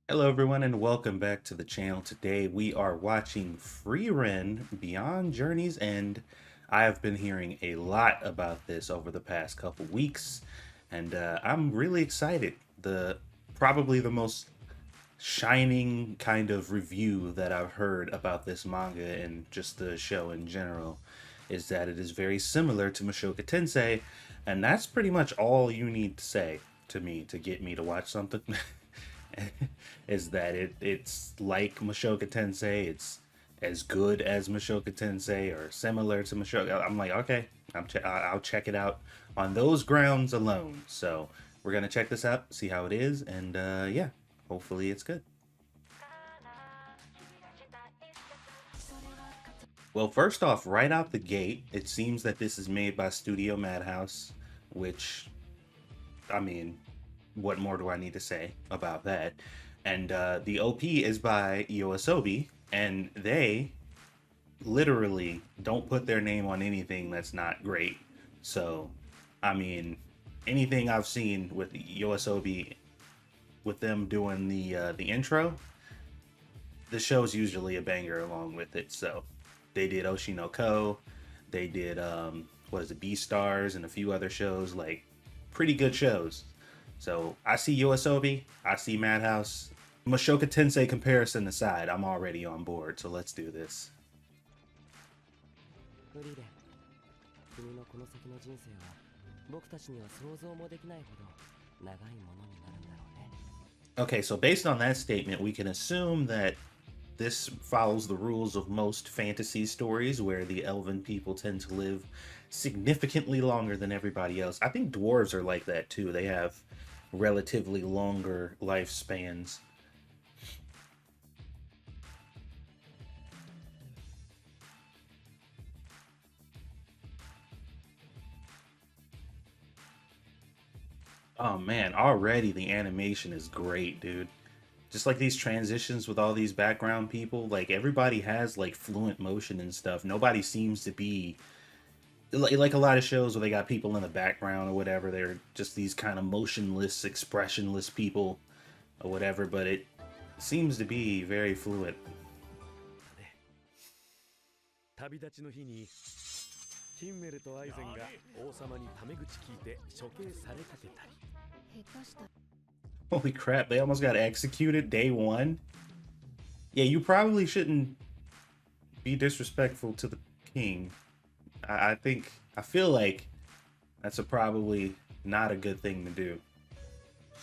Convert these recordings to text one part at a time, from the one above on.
Hello everyone and welcome back to the channel. Today we are watching Frieren Beyond Journey's End. I have been hearing a lot about this over the past couple weeks and I'm really excited. Probably the most shining kind of review that I've heard about this manga and just the show in general is that it is very similar to Mushoku Tensei, and that's pretty much all you need to say to me to get me to watch something. Is that it's like Mushoku Tensei, it's as good as Mushoku Tensei or similar to Mushoku. I'm like, okay, I'll check it out on those grounds alone. So we're gonna check this out, see how it is, and yeah, hopefully it's good. Well, first off, right out the gate, it seems that this is made by Studio Madhouse, which, I mean, what more do I need to say about that? And the OP is by Yoasobi, and they literally don't put their name on anything that's not great. So, I mean, anything I've seen with Yoasobi, with them doing the intro, the show's usually a banger along with it. So, they did Oshinoko, they did what is it, B Stars, and a few other shows, like pretty good shows. So I see Yoasobi, I see Madhouse. Mushoku Tensei comparison aside, I'm already on board, so let's do this. Okay, so based on that statement, we can assume that this follows the rules of most fantasy stories where the elven people tend to live significantly longer than everybody else. I think dwarves are like that too. They have relatively longer lifespans. Oh man, already the animation is great, dude. Just like these transitions with all these background people, like everybody has like fluent motion and stuff. Nobody seems to be like a lot of shows where they got people in the background or whatever. They're just these kind of motionless, expressionless people or whatever, but it seems to be very fluid. 旅立ちの日にヒンメルとアイゼンが王様にタメ口聞いて処刑されかけたり Holy crap, they almost got executed day one. Yeah, you probably shouldn't be disrespectful to the king. I feel like that's probably not a good thing to do.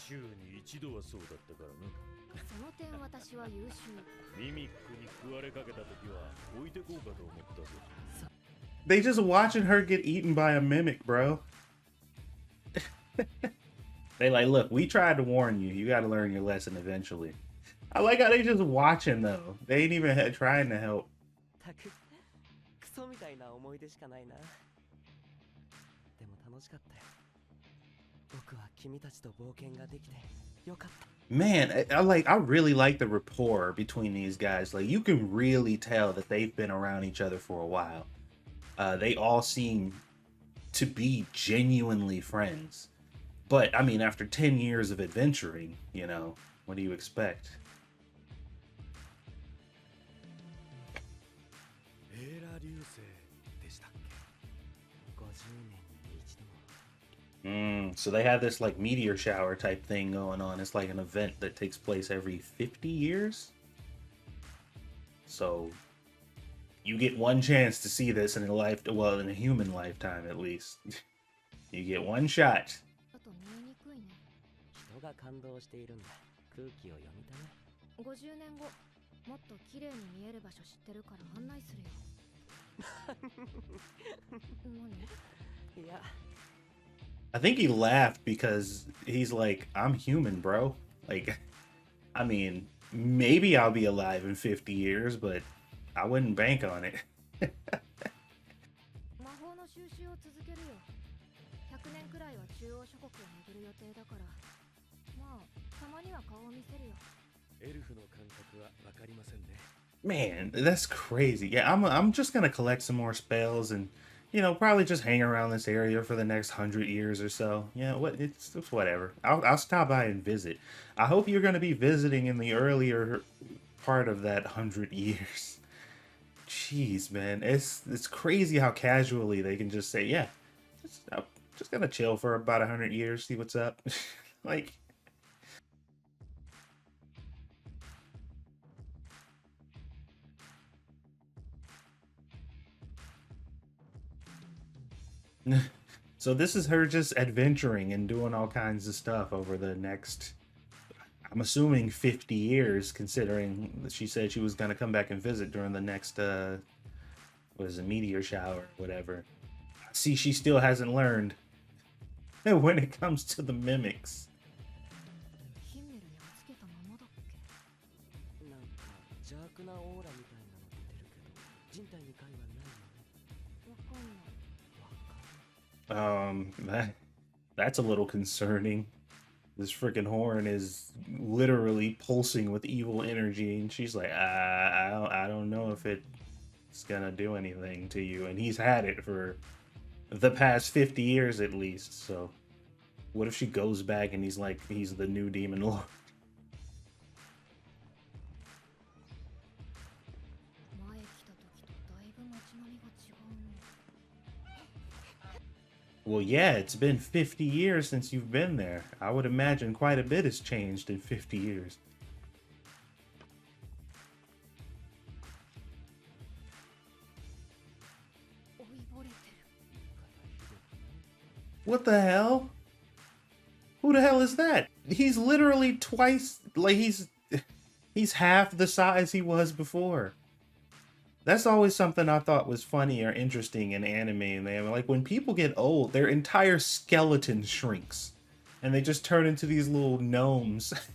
週に一度はそうだったからなその点私は優秀ミミックに食われかけた時は置いてこうかと思ったぞ They just watching her get eaten by a mimic, bro. They like, look, we tried to warn you. You got to learn your lesson eventually. I like how they just watching though. They ain't even trying to help. クソみたいな思い出しかないな。でも楽しかったよ。僕は君たちと冒険ができてよかった。Man, I really like the rapport between these guys. Like you can really tell that they've been around each other for a while. They all seem to be genuinely friends. But I mean, after 10 years of adventuring, you know, what do you expect? So they have this like meteor shower type thing going on. It's like an event that takes place every 50 years. So you get one chance to see this in a life, well, in a human lifetime at least. You get one shot. 人が感動しているんだ。空気を読みたね。50年後、もっと綺麗に見える場所知ってるから案内するよ。何？いや。I think he laughed because he's like, I'm human, bro. Like, I mean, maybe I'll be alive in 50 years, but I wouldn't bank on it. 魔法の収集を続けるよ。100年くらいは中央諸国を巡る予定だから。まあ、たまには顔を見せるよ。エルフの感覚はわかりませんね。Man, that's crazy. Yeah, I'm just gonna collect some more spells and you know, probably just hang around this area for the next 100 years or so. Yeah, what it's whatever. I'll stop by and visit. I hope you're going to be visiting in the earlier part of that 100 years. Jeez, man, it's crazy how casually they can just say, yeah, I'm just gonna chill for about 100 years, see what's up. Like, so this is her just adventuring and doing all kinds of stuff over the next, I'm assuming 50 years, considering that she said she was gonna come back and visit during the next what is a meteor shower or whatever. See, she still hasn't learned when it comes to the mimics. ヒンメルに預けたままだっけ。なんか邪悪なオーラみたいなの出てるけど、人体に害はないよね。わかんない。That's a little concerning. This freaking horn is literally pulsing with evil energy, and she's like, I don't know if it's gonna do anything to you. And he's had it for the past 50 years at least. So, what if she goes back and he's like, he's the new demon lord? 前来た時とだいぶ街並みが違うね。Well, yeah, it's been 50 years since you've been there. I would imagine quite a bit has changed in 50 years. 老いぼれてる。What the hell? Who the hell is that? He's literally twice, like he's half the size he was before. That's always something I thought was funny or interesting in anime, man. Like when people get old, their entire skeleton shrinks and they just turn into these little gnomes. 50年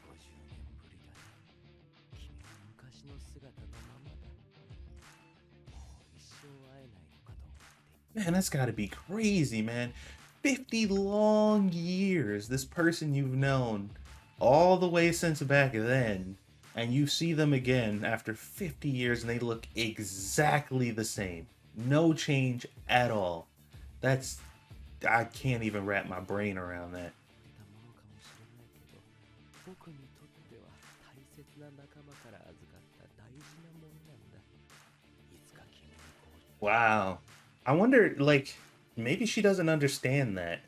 ぶりだね。君は昔の姿のままだ。もう一生会えないのかと思っていた。Man, that's gotta be crazy, man. 50 long years, this person you've known all the way since back then, and you see them again after 50 years and they look exactly the same. No change at all. That's, I can't even wrap my brain around that. たものかもしれないけど、僕にとっては大切な仲間から預かった大事なものなんだ。いつか君にこう Wow. I wonder, like, maybe she doesn't understand that.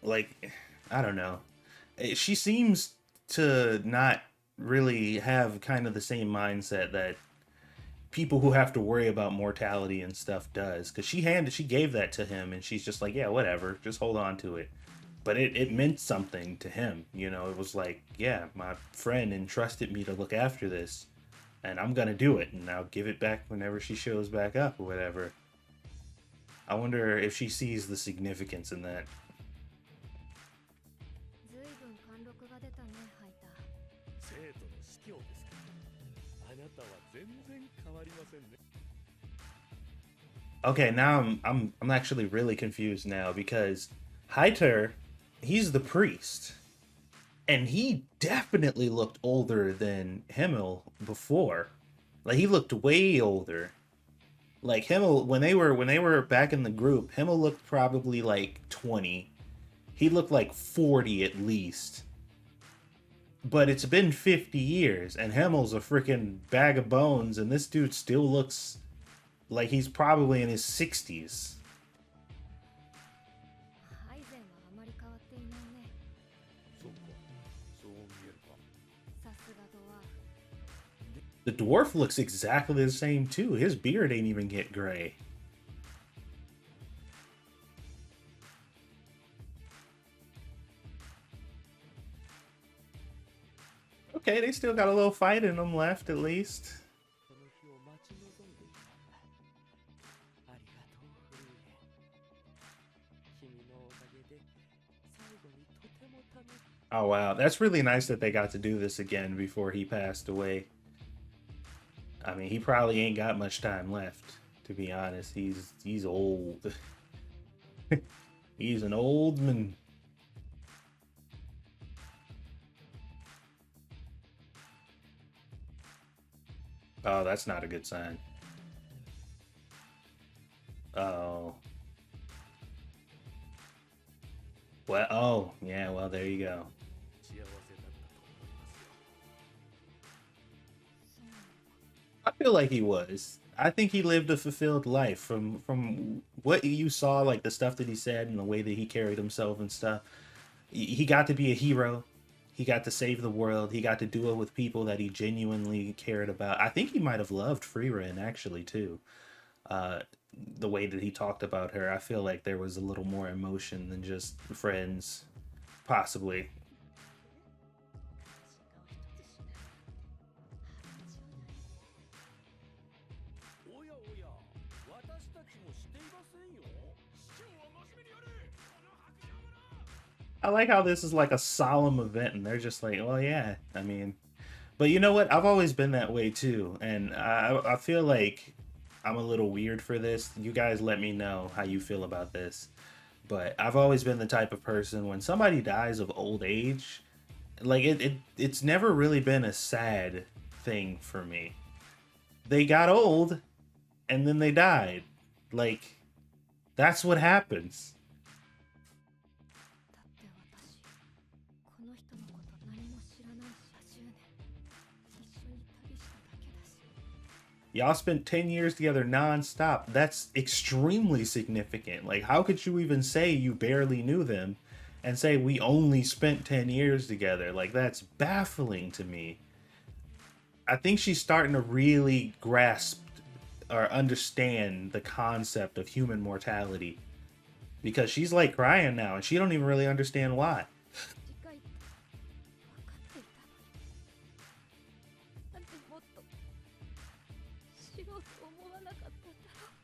Like, I don't know. She seems to not really have kind of the same mindset that people who have to worry about mortality and stuff does. Because she gave that to him, and she's just like, yeah, whatever, just hold on to it. But it meant something to him, you know. It was like, yeah, my friend entrusted me to look after this, and I'm gonna do it, and I'll give it back whenever she shows back up or whatever. I wonder if she sees the significance in that. ずいぶん貫禄が出たね、ハイター。生徒の司教ですか。あなたは全然変わりませんね。Okay, now I'm actually really confused now because Heiter, he's the priest, and he definitely looked older than Himmel before. Like he looked way older. Like Himmel when they were back in the group, Himmel looked probably like 20. He looked like 40 at least. But it's been 50 years, and Himmel's a freaking bag of bones, and this dude still looks like he's probably in his 60s. アイゼンはあまり変わっていないね。そうか、そう見えるか。さすがドワーフ。 The dwarf looks exactly the same too. His beard ain't even get gray. Okay, they still got a little fight in them left at least. この日を待ち望んでいたんだ。ありがとう、フリーレン。君のおかげで最後にとてもため Oh wow, that's really nice that they got to do this again before he passed away. I mean, he probably ain't got much time left, to be honest. He's old. He's an old man. Oh, that's not a good sign. Well, oh, yeah, well, there you go. 幸せだったと思いますよ。そうなのか。I feel like he was. I think he lived a fulfilled life from what you saw, like the stuff that he said and the way that he carried himself and stuff. He got to be a hero. He got to save the world. He got to do it with people that he genuinely cared about. I think he might have loved Frieren actually too. Uh, the way that he talked about her, I feel like there was a little more emotion than just friends, possibly. おやおや、私たちもしていませんよ。市長は真面目にやれ。この白状者。I like how this is like a solemn event, and they're just like, well, yeah, I mean, but you know what? I've always been that way too, and I feel like I'm a little weird for this. You guys let me know how you feel about this. But I've always been the type of person when somebody dies of old age, like it's never really been a sad thing for me. They got old and then they died. Like that's what happens. だって私この人のこと何も知らないし、10年一緒に旅しただけだし。 Y'all spent 10 years together nonstop. That's extremely significant. Like, how could you even say you barely knew them and say we only spent 10 years together? Like, that's baffling to me. I think she's starting to really grasp or understand the concept of human mortality because she's like crying now and she don't even really understand why. 短いって分かっていたのに、なんでもっと知ろうと思わなかったんだろう。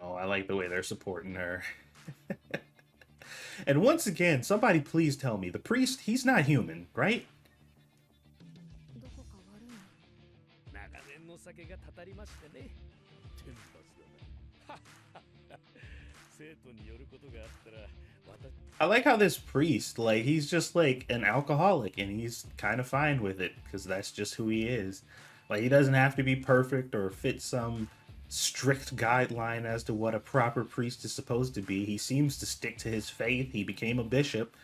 Oh, I like the way they're supporting her. And once again, somebody please tell me the priest, he's not human, right? どこか悪いの？長年の酒がたたりましてね。天罰だな。生徒によることがあったら、私。I like how this priest, like, he's just like an alcoholic and he's kind of fine with it because that's just who he is. Like, he doesn't have to be perfect or fit some strict guideline as to what a proper priest is supposed to be. He seems to stick to his faith. He became a bishop,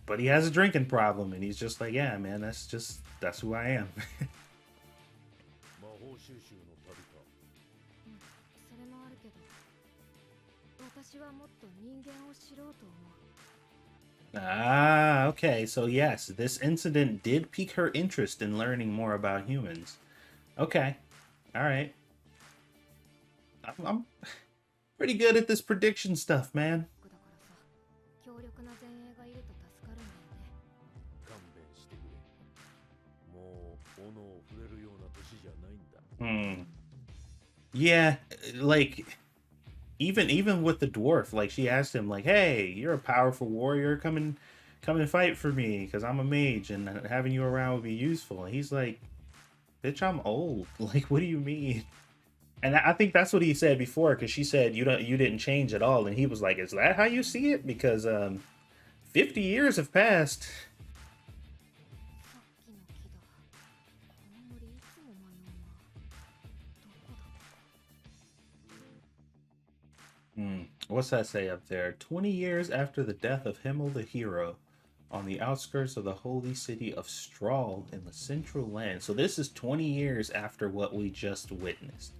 but he has a drinking problem and he's just like, yeah, man, that's who I am. 魔法収集の旅か。うん、それもあるけど、私はもっと人間を知ろうと思う。 Ah, okay. So yes, this incident did pique her interest in learning more about humans. Okay. All right. I'm pretty good at this prediction stuff, man. だからさ、強力な前衛がいると助かるんだよね。勘弁してくれ。もう斧を触れるような年じゃないんだ。Yeah, like even with the dwarf, like she asked him, like, "Hey, you're a powerful warrior. Come and fight for me, because I'm a mage, and having you around would be useful." And he's like, "Bitch, I'm old. Like, what do you mean?" And I think that's what he said before, because she said you didn't change at all, and he was like, "Is that how you see it? Because 50 years have passed." さっきの木だ。この森いつも迷うな。どこだここ。 What's that say up there? 20 years after the death of Himmel the hero, on the outskirts of the holy city of Strahl in the central land. So this is 20 years after what we just witnessed.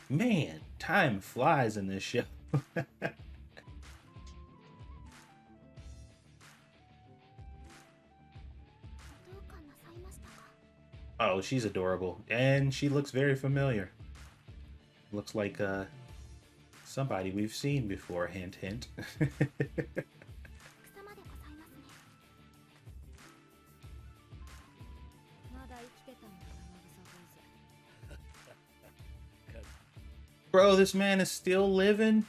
Man, time flies in this show. どうかなさいましたか？ Oh, she's adorable. And she looks very familiar. Looks like somebody we've seen before, hint hint. 草までございますね。まだ生きてたんだ、生臭坊主。 Bro, this man is still living?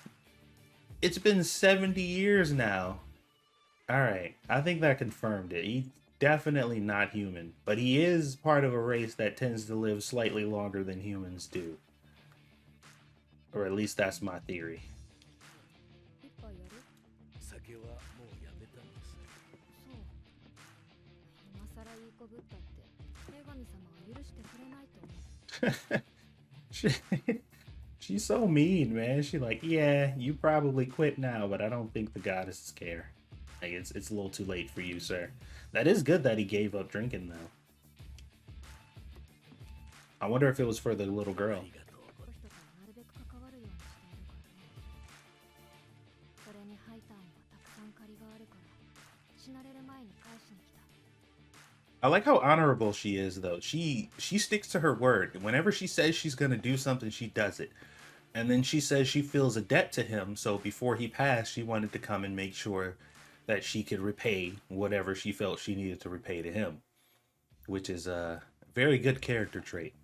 It's been 70 years now. Alright, I think that confirmed it. He's definitely not human, but he is part of a race that tends to live slightly longer than humans do. Or at least that's my theory. 一杯やる？酒はもうやめたんです。そう。今さらいい子ぶったって女神様は許してくれないと思う。She's so mean, man. She like, yeah, you probably quit now, but I don't think the goddesses care. Like, it's a little too late for you, sir. That is good that he gave up drinking, though. I wonder if it was for the little girl. I like how honorable she is, though. She sticks to her word. Whenever she says she's gonna do something, she does it. And then she says she feels a debt to him, so before he passed, she wanted to come and make sure that she could repay whatever she felt she needed to repay to him, which is a very good character trait.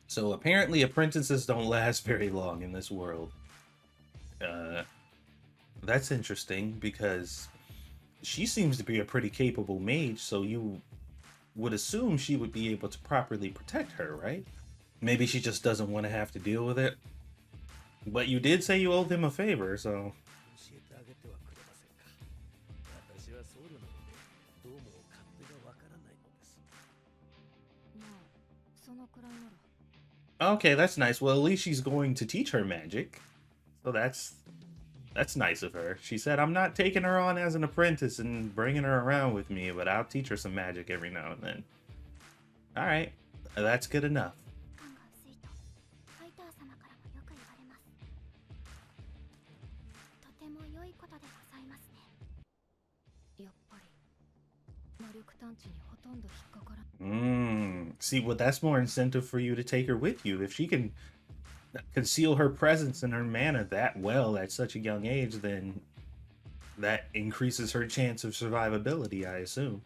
So apparently apprentices don't last very long in this world. That's interesting because she seems to be a pretty capable mage, so you would assume she would be able to properly protect her, right? Maybe she just doesn't want to have to deal with it. But you did say you owed him a favor, so... Okay, that's nice. Well, at least she's going to teach her magic. So that's nice of her. She said, I'm not taking her on as an apprentice and bringing her around with me, but I'll teach her some magic every now and then. Alright, that's good enough. See, well, that's more incentive for you to take her with you. If she can conceal her presence and her mana that well at such a young age, then that increases her chance of survivability, I assume.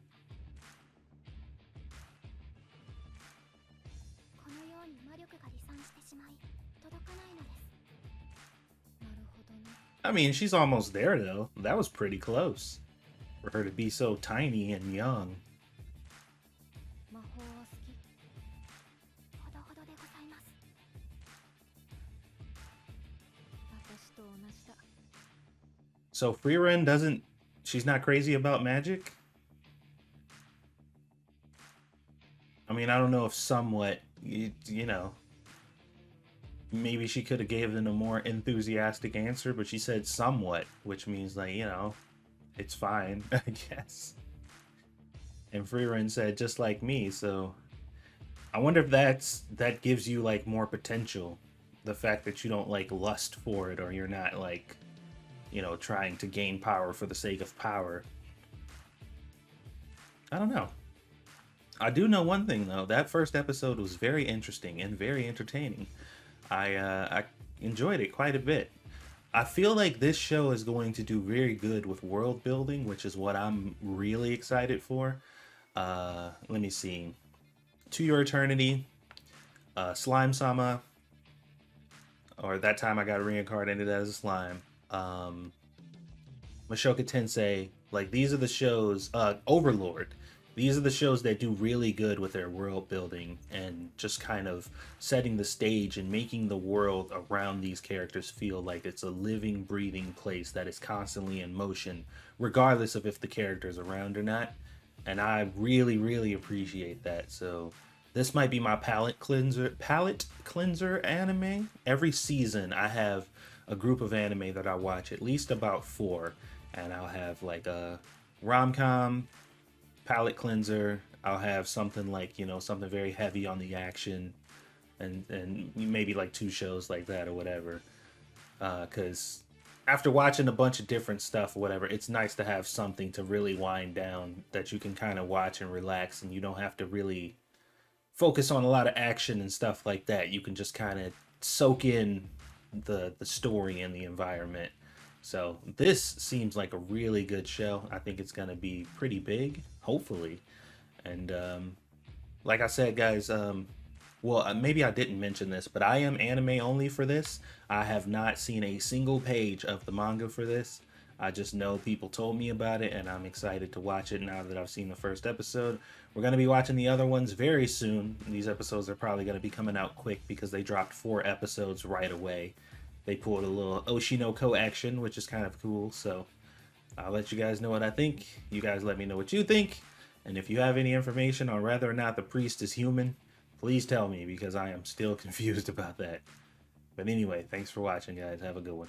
I mean, she's almost there, though. That was pretty close for her to be so tiny and young. So Frieren doesn't... She's not crazy about magic? I mean, I don't know if somewhat, you know... Maybe she could have given a more enthusiastic answer, but she said somewhat, which means, like, you know, it's fine, I guess. And Frieren said, just like me, so... I wonder if that gives you, like, more potential. The fact that you don't, like, lust for it, or you're not, like... you know, trying to gain power for the sake of power. I don't know. I do know one thing, though. That first episode was very interesting and very entertaining. I enjoyed it quite a bit. I feel like this show is going to do very good with world building, which is what I'm really excited for. Let me see. To Your Eternity, Slime Sama, or That Time I Got Reincarnated as a Slime, Mashoka Tensei, like these are the shows, Overlord, these are the shows that do really good with their world building and just kind of setting the stage and making the world around these characters feel like it's a living, breathing place that is constantly in motion, regardless of if the character's around or not. And I really, really appreciate that. So this might be my palate cleanser anime. Every season I have a group of anime that I watch, at least about 4, and I'll have like a rom-com, palate cleanser, I'll have something like, you know, something very heavy on the action, and maybe like 2 shows like that or whatever, because after watching a bunch of different stuff or whatever, it's nice to have something to really wind down that you can kind of watch and relax, and you don't have to really focus on a lot of action and stuff like that. You can just kind of soak in the story and the environment. So this seems like a really good show. I think it's gonna be pretty big, hopefully. And like I said, guys, well, maybe I didn't mention this, but I am anime only for this. I have not seen a single page of the manga for this. I just know people told me about it, and I'm excited to watch it now that I've seen the first episode. We're going to be watching the other ones very soon. These episodes are probably going to be coming out quick because they dropped 4 episodes right away. they pulled a little Oshinoko action, which is kind of cool. So I'll let you guys know what I think. You guys let me know what you think. And if you have any information on whether or not the priest is human, please tell me, because I am still confused about that. But anyway, thanks for watching, guys. Have a good one.